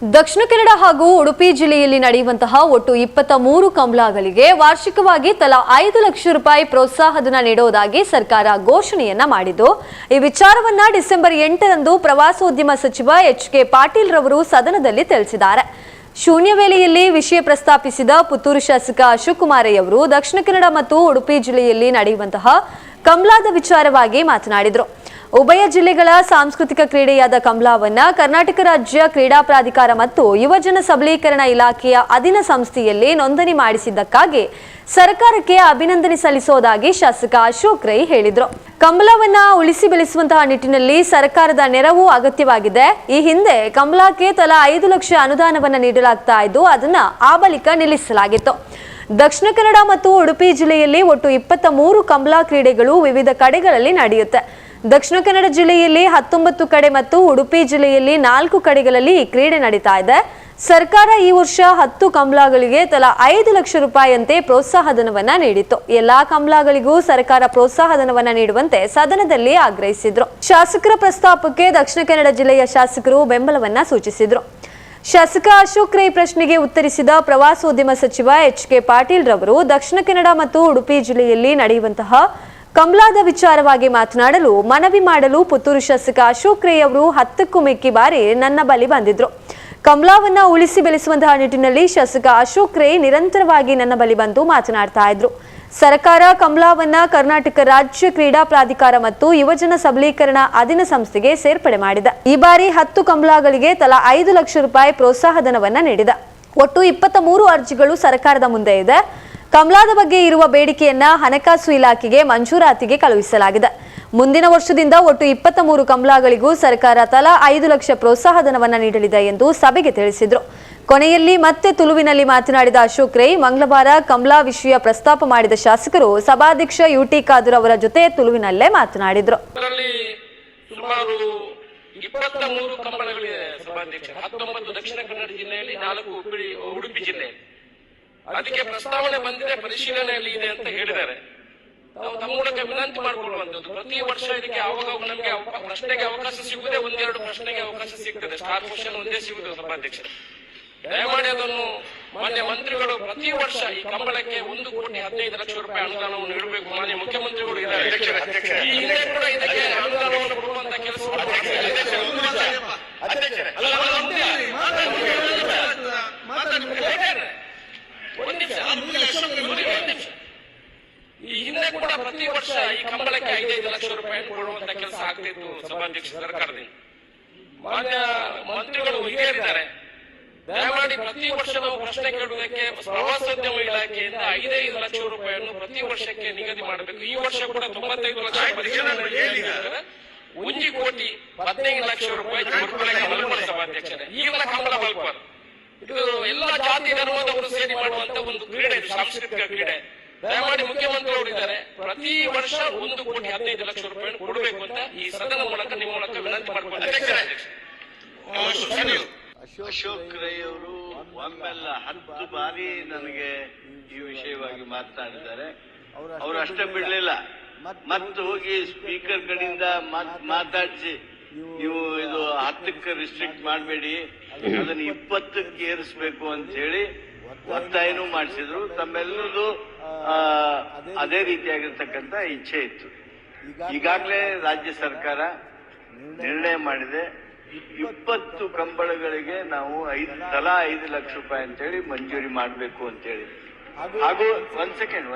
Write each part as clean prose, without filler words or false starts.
ದಕ್ಷಿಣ ಕನ್ನಡ ಹಾಗೂ ಉಡುಪಿ ಜಿಲ್ಲೆಯಲ್ಲಿ ನಡೆಯುವಂತಹ ಒಟ್ಟು 23 ಕಂಬಳಗಳಿಗೆ ವಾರ್ಷಿಕವಾಗಿ ತಲಾ 5 ಲಕ್ಷ ರೂಪಾಯಿ ಪ್ರೋತ್ಸಾಹಧನ ನೀಡುವುದಾಗಿ ಸರ್ಕಾರ ಘೋಷಣೆಯನ್ನ ಮಾಡಿದ್ದು, ಈ ವಿಚಾರವನ್ನ ಡಿಸೆಂಬರ್ 8ರಂದು ಪ್ರವಾಸೋದ್ಯಮ ಸಚಿವ ಎಚ್.ಕೆ. ಪಾಟೀಲ್ ರವರು ಸದನದಲ್ಲಿ ತಿಳಿಸಿದ್ದಾರೆ. ಶೂನ್ಯ ವೇಳೆಯಲ್ಲಿ ವಿಷಯ ಪ್ರಸ್ತಾಪಿಸಿದ ಪುತ್ತೂರು ಶಾಸಕ ಅಶೋಕ್ ಕುಮಾರಯ್ಯವರು ದಕ್ಷಿಣ ಕನ್ನಡ ಮತ್ತು ಉಡುಪಿ ಜಿಲ್ಲೆಯಲ್ಲಿ ನಡೆಯುವಂತಹ ಕಂಬಳದ ವಿಚಾರವಾಗಿ ಮಾತನಾಡಿದರು. ಉಭಯ ಜಿಲ್ಲೆಗಳ ಸಾಂಸ್ಕೃತಿಕ ಕ್ರೀಡೆಯಾದ ಕಂಬಳವನ್ನ ಕರ್ನಾಟಕ ರಾಜ್ಯ ಕ್ರೀಡಾ ಪ್ರಾಧಿಕಾರ ಮತ್ತು ಯುವಜನ ಸಬಲೀಕರಣ ಇಲಾಖೆಯ ಅಧೀನ ಸಂಸ್ಥೆಯಲ್ಲಿ ನೋಂದಣಿ ಮಾಡಿಸಿದ್ದಕ್ಕಾಗಿ ಸರ್ಕಾರಕ್ಕೆ ಅಭಿನಂದನೆ ಸಲ್ಲಿಸುವುದಾಗಿ ಶಾಸಕ ಅಶೋಕ್ ರೈ ಹೇಳಿದರು. ಕಂಬಳವನ್ನ ಉಳಿಸಿ ಬೆಳೆಸುವಂತಹ ನಿಟ್ಟಿನಲ್ಲಿ ಸರ್ಕಾರದ ನೆರವು ಅಗತ್ಯವಾಗಿದೆ. ಈ ಹಿಂದೆ ಕಂಬಳಕ್ಕೆ ತಲಾ 5 ಲಕ್ಷ ಅನುದಾನವನ್ನ ನೀಡಲಾಗ್ತಾ ಇದ್ದು, ಅದನ್ನ ಆ ಬಳಿಕ ನಿಲ್ಲಿಸಲಾಗಿತ್ತು. ದಕ್ಷಿಣ ಕನ್ನಡ ಮತ್ತು ಉಡುಪಿ ಜಿಲ್ಲೆಯಲ್ಲಿ ಒಟ್ಟು 23 ಕಂಬಳ ಕ್ರೀಡೆಗಳು ವಿವಿಧ ಕಡೆಗಳಲ್ಲಿ ನಡೆಯುತ್ತೆ. ದಕ್ಷಿಣ ಕನ್ನಡ ಜಿಲ್ಲೆಯಲ್ಲಿ 19 ಕಡೆ ಮತ್ತು ಉಡುಪಿ ಜಿಲ್ಲೆಯಲ್ಲಿ 4 ಕಡೆಗಳಲ್ಲಿ ಈ ಕ್ರೀಡೆ ನಡೀತಾ ಇದೆ. ಸರ್ಕಾರ ಈ ವರ್ಷ 10 ಕಂಬಳಗಳಿಗೆ ತಲಾ 5 ಲಕ್ಷ ರೂಪಾಯಿಯಂತೆ ಪ್ರೋತ್ಸಾಹಧನವನ್ನ ನೀಡಿತ್ತು. ಎಲ್ಲಾ ಕಂಬಳಗಳಿಗೂ ಸರ್ಕಾರ ಪ್ರೋತ್ಸಾಹಧನವನ್ನ ನೀಡುವಂತೆ ಸದನದಲ್ಲಿ ಆಗ್ರಹಿಸಿದ್ರು. ಶಾಸಕರ ಪ್ರಸ್ತಾಪಕ್ಕೆ ದಕ್ಷಿಣ ಕನ್ನಡ ಜಿಲ್ಲೆಯ ಶಾಸಕರು ಬೆಂಬಲವನ್ನ ಸೂಚಿಸಿದ್ರು. ಶಾಸಕ ಅಶೋಕ್ ರೈ ಪ್ರಶ್ನೆಗೆ ಉತ್ತರಿಸಿದ ಪ್ರವಾಸೋದ್ಯಮ ಸಚಿವ ಎಚ್.ಕೆ. ಪಾಟೀಲ್ ರವರು ದಕ್ಷಿಣ ಕನ್ನಡ ಮತ್ತು ಉಡುಪಿ ಜಿಲ್ಲೆಯಲ್ಲಿ ನಡೆಯುವಂತಹ ಕಂಬಳದ ವಿಚಾರವಾಗಿ ಮಾತನಾಡಲು ಮನವಿ ಮಾಡಲು ಪುತ್ತೂರು ಶಾಸಕ ಅಶೋಕ್ ರೈ ಅವರು 10ಕ್ಕೂ ಮಿಕ್ಕಿ ಬಾರಿ ನನ್ನ ಬಳಿ ಬಂದಿದ್ರು. ಕಂಬಳವನ್ನ ಉಳಿಸಿ ಬೆಳೆಸುವಂತಹ ನಿಟ್ಟಿನಲ್ಲಿ ಶಾಸಕ ಅಶೋಕ್ ರೈ ನಿರಂತರವಾಗಿ ನನ್ನ ಬಳಿ ಬಂದು ಮಾತನಾಡ್ತಾ ಇದ್ರು. ಸರ್ಕಾರ ಕಂಬಳವನ್ನ ಕರ್ನಾಟಕ ರಾಜ್ಯ ಕ್ರೀಡಾ ಪ್ರಾಧಿಕಾರ ಮತ್ತು ಯುವಜನ ಸಬಲೀಕರಣ ಅಧೀನ ಸಂಸ್ಥೆಗೆ ಸೇರ್ಪಡೆ ಮಾಡಿದೆ. ಈ ಬಾರಿ 10 ಕಂಬಳಗಳಿಗೆ ತಲಾ 5 ಲಕ್ಷ ರೂಪಾಯಿ ಪ್ರೋತ್ಸಾಹಧನವನ್ನ ನೀಡಿದೆ. ಒಟ್ಟು 23 ಅರ್ಜಿಗಳು ಸರ್ಕಾರದ ಮುಂದೆ ಇದೆ. ಕಂಬಳದ ಬಗ್ಗೆ ಇರುವ ಬೇಡಿಕೆಯನ್ನ ಹಣಕಾಸು ಇಲಾಖೆಗೆ ಮಂಜೂರಾತಿಗೆ ಕಳುಹಿಸಲಾಗಿದೆ. ಮುಂದಿನ ವರ್ಷದಿಂದ ಒಟ್ಟು 23 ಕಂಬಳಗಳಿಗೂ ಸರ್ಕಾರ ತಲಾ 5 ಲಕ್ಷ ಪ್ರೋತ್ಸಾಹಧನವನ್ನ ನೀಡಲಿದೆ ಎಂದು ಸಭೆಗೆ ತಿಳಿಸಿದ್ರು. ಕೊನೆಯಲ್ಲಿ ಮತ್ತೆ ತುಳುವಿನಲ್ಲಿ ಮಾತನಾಡಿದ ಅಶೋಕ್ ರೈ, ಮಂಗಳವಾರ ಕಂಬಳ ವಿಷಯ ಪ್ರಸ್ತಾಪ ಮಾಡಿದ ಶಾಸಕರು ಸಭಾಧ್ಯಕ್ಷ ಯುಟಿ ಖಾದರ್ ಅವರ ಜೊತೆ ತುಳುವಿನಲ್ಲೇ ಮಾತನಾಡಿದ್ರು. ಸುಮಾರು 23 ಕಂಬಳಗಳಿವೆ ಸಭಾಧ್ಯಕ್ಷ, 19 ದಕ್ಷಿಣ ಕನ್ನಡ ಜಿಲ್ಲೆಯಲ್ಲಿ, 4 ಉಡುಪಿ ಜಿಲ್ಲೆ. ಅದಕ್ಕೆ ಪ್ರಸ್ತಾವನೆ ಬಂದಿದೆ, ಪರಿಶೀಲನೆಯಲ್ಲಿ ಇದೆ ಅಂತ ಹೇಳಿದ್ದಾರೆ. ನಾವು ತಮ್ಮ ಮೂಲಕ ವಿನಂತಿ ಮಾಡಿಕೊಳ್ಳುವಂತದ್ದು, ಪ್ರತಿ ವರ್ಷ ಇದಕ್ಕೆ ಆವಾಗ ನಮಗೆ ಪ್ರಶ್ನೆಗೆ ಅವಕಾಶ ಸಿಗುವುದೇ 1-2 ಪ್ರಶ್ನೆಗೆ ಅವಕಾಶ ಸಿಗ್ತದೆ. ಸ್ಟಾರ್ ಕ್ವಶನ್ ಒಂದೇ ಸಿಗುವುದು ಸಭಾಧ್ಯಕ್ಷ. ದಯಮಾಡಿ ಅದನ್ನು ಮಾನ್ಯ ಮಂತ್ರಿಗಳು ಪ್ರತಿ ವರ್ಷ ಈ ಕಂಬಳಕ್ಕೆ 1,15 ಲಕ್ಷ ರೂಪಾಯಿ ಅನುದಾನವನ್ನು ನೀಡಬೇಕು. ಮಾನ್ಯ ಮುಖ್ಯಮಂತ್ರಿಗಳು ಇದ್ದಾರೆ, ಈ ಹಿಂದೆ ಕೂಡ ಇದಕ್ಕೆ ಅನುದಾನವನ್ನು ಕೊಡುವಂತ ಕೆಲಸ ಈ ಹಿಂದೆ ಕೂಡ ಪ್ರತಿ ವರ್ಷ ಈ ಕಂಬಳಕ್ಕೆ 5 ಲಕ್ಷ ರೂಪಾಯಿ ಕೊಡುವಂತ ಕೆಲಸ ಆಗ್ತಿತ್ತು ಸಭಾಧ್ಯಕ್ಷ ಸರ್ಕಾರದಿಂದ. ಮಾನ್ಯ ಮಂತ್ರಿಗಳು ಹಿರಿಯರಿದ್ದಾರೆ, ದಯಮಾಡಿ ಪ್ರತಿ ವರ್ಷ ನಾವು ಪ್ರಶ್ನೆ ಕೇಳುವುದಕ್ಕೆ ಪ್ರವಾಸೋದ್ಯಮ ಇಲಾಖೆಯಿಂದ 5 ಲಕ್ಷ ರೂಪಾಯಿಯನ್ನು ಪ್ರತಿ ವರ್ಷಕ್ಕೆ ನಿಗದಿ ಮಾಡಬೇಕು. ಈ ವರ್ಷ ಕೂಡ 95 ಲಕ್ಷ ಪರಿಶೀಲನೆ, 1,15 ಲಕ್ಷ ರೂಪಾಯಿ ಮಲ್ಪಡ ಸಭಾಧ್ಯಕ್ಷರೇ. ಈಗಲ ಕಂಬಳ ಮಲ್ಪರ್ ಇದು ಎಲ್ಲ ಜಾತಿ ಧರ್ಮದವರು ಸೇರಿ ಮಾಡುವಂತ ಒಂದು ಕ್ರೀಡೆ, ಸಾಂಸ್ಕೃತಿಕ ಕ್ರೀಡೆ. ದಯಮಾಡಿ ಮುಖ್ಯಮಂತ್ರಿಗಳು ಇದ್ದಾರೆ, ಪ್ರತಿ ವರ್ಷ 1,15 ಲಕ್ಷ ರೂಪಾಯಿ ಕೊಡಬೇಕು ಅಂತ ಈ ಸದನ ಮೂಲಕ ನಿಮ್ಮ ಮೂಲಕ ವಿನಂತಿ ಮಾಡಿಕೊಳ್ಳುತ್ತೇನೆ. ಅಶೋಕ್ ರೈ ಅವರು ಒಮ್ಮೆಲ್ಲ 10 ಬಾರಿ ನನಗೆ ಈ ವಿಷಯವಾಗಿ ಮಾತನಾಡಿದ್ದಾರೆ. ಅವರು ಅಷ್ಟೇ ಬಿಡ್ಲಿಲ್ಲ, ಮತ್ತೆ ಹೋಗಿ ಸ್ಪೀಕರ್ ಕಡೆಯಿಂದ ಮಾತಾಡಿಸಿ, ನೀವು ಇದು 10ಕ್ಕೆ ರಿಸ್ಟ್ರಿಕ್ಟ್ ಮಾಡಬೇಡಿ, ಅದನ್ನು 20ಕ್ಕೆ ಏರಿಸಬೇಕು ಅಂತ ಹೇಳಿ ಒತ್ತಾಯನೂ ಮಾಡಿಸಿದ್ರು. ತಮ್ಮೆಲ್ಲರದು ಅದೇ ರೀತಿಯಾಗಿರ್ತಕ್ಕಂಥ ಇಚ್ಛೆ ಇತ್ತು. ಈಗಾಗಲೇ ರಾಜ್ಯ ಸರ್ಕಾರ ನಿರ್ಣಯ ಮಾಡಿದೆ, 20 ಕಂಬಳಗಳಿಗೆ ನಾವು ತಲಾ 5 ಲಕ್ಷ ರೂಪಾಯಿ ಅಂತ ಹೇಳಿ ಮಂಜೂರಿ ಮಾಡಬೇಕು ಅಂತ ಹೇಳಿ. ಹಾಗೂ ಒಂದ್ ಸೆಕೆಂಡ್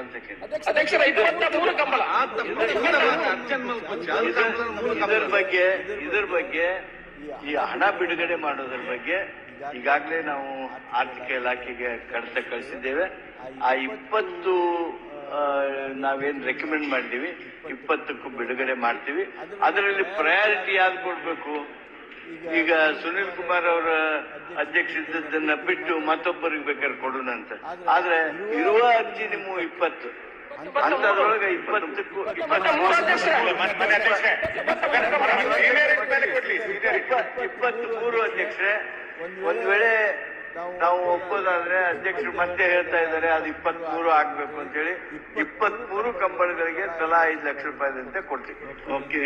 ಇದರ ಬಗ್ಗೆ ಈ ಹಣ ಬಿಡುಗಡೆ ಮಾಡೋದ್ರ ಬಗ್ಗೆ ಈಗಾಗಲೇ ನಾವು ಆರ್ಥಿಕ ಇಲಾಖೆಗೆ ಕಡತ ಕಳಿಸಿದ್ದೇವೆ. ಆ 20 ನಾವೇನ್ ರೆಕಮೆಂಡ್ ಮಾಡಿದೀವಿ 20ಕ್ಕೂ ಬಿಡುಗಡೆ ಮಾಡ್ತೀವಿ. ಅದರಲ್ಲಿ ಪ್ರಯಾರಿಟಿ ಯಾವ್ದು ಕೊಡ್ಬೇಕು? ಈಗ ಸುನಿಲ್ ಕುಮಾರ್ ಅವರ ಅಧ್ಯಕ್ಷ ಇದ್ದದ್ದನ್ನ ಬಿಟ್ಟು ಮತ್ತೊಬ್ಬರಿಗೆ ಬೇಕಾದ್ರೆ ಕೊಡೋಣ ಅಂತ. ಆದ್ರೆ ಇರುವ ಅರ್ಜಿ ನಿಮ್ಮ 20 ಅಂತದ್ರೊಳಗೆ 20ಕ್ಕೂ 23 ಅಧ್ಯಕ್ಷರೇ, ಒಂದ್ ವೇಳೆ ನಾವು ಒಪ್ಪೋದಾದ್ರೆ ಅಧ್ಯಕ್ಷರು ಮತ್ತೆ ಹೇಳ್ತಾ ಇದ್ದಾರೆ ಅದು 23 ಆಗ್ಬೇಕು ಅಂತ ಹೇಳಿ 23 ಕಂಬಳಗಳಿಗೆ ತಲಾ 5 ಲಕ್ಷ ರೂಪಾಯಿದಂತೆ ಕೊಡ್ತೀವಿ. ಓಕೆ.